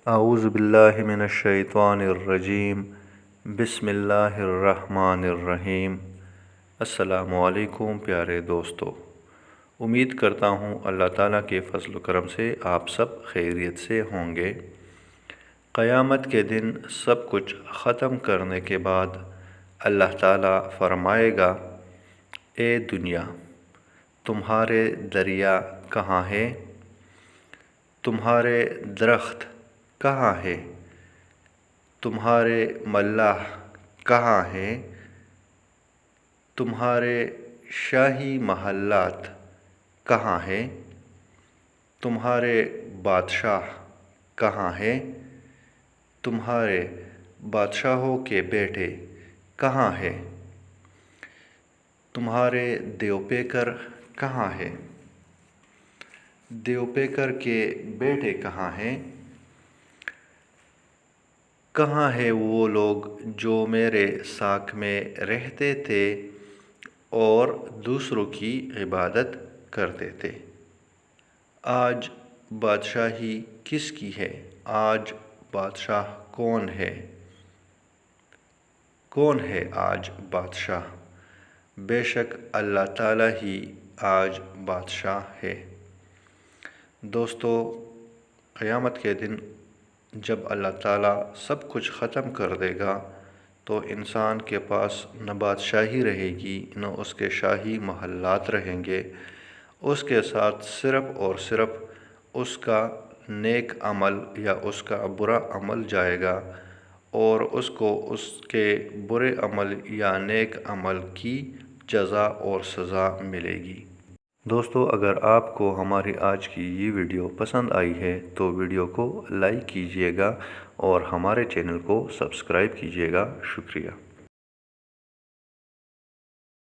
اعوذ باللہ من الشیطان الرجیم بسم اللہ الرحمن الرحیم۔ السلام علیکم پیارے دوستو، امید کرتا ہوں اللہ تعالیٰ کے فضل و کرم سے آپ سب خیریت سے ہوں گے۔ قیامت کے دن سب کچھ ختم کرنے کے بعد اللہ تعالیٰ فرمائے گا، اے دنیا، تمہارے دریا کہاں ہے؟ تمہارے درخت کہاں ہے؟ تمہارے ملاح کہاں ہیں؟ تمہارے شاہی محلات کہاں ہیں؟ تمہارے بادشاہ کہاں ہیں؟ تمہارے بادشاہوں کے بیٹے کہاں ہیں؟ تمہارے دیوپیکر کہاں ہیں؟ دیوپیکر کے بیٹے کہاں ہیں؟ کہاں ہیں وہ لوگ جو میرے ساتھ میں رہتے تھے اور دوسروں کی عبادت کرتے تھے؟ آج بادشاہی کس کی ہے؟ آج بادشاہ کون ہے؟ کون ہے آج بادشاہ؟ بے شک اللہ تعالیٰ ہی آج بادشاہ ہے۔ دوستو، قیامت کے دن جب اللہ تعالیٰ سب کچھ ختم کر دے گا تو انسان کے پاس نہ بادشاہی رہے گی، نہ اس کے شاہی محلات رہیں گے۔ اس کے ساتھ صرف اور صرف اس کا نیک عمل یا اس کا برا عمل جائے گا، اور اس کو اس کے برے عمل یا نیک عمل کی جزا اور سزا ملے گی۔ دوستو، اگر آپ کو ہماری آج کی یہ ویڈیو پسند آئی ہے تو ویڈیو کو لائک کیجیے گا اور ہمارے چینل کو سبسکرائب کیجیے گا۔ شکریہ۔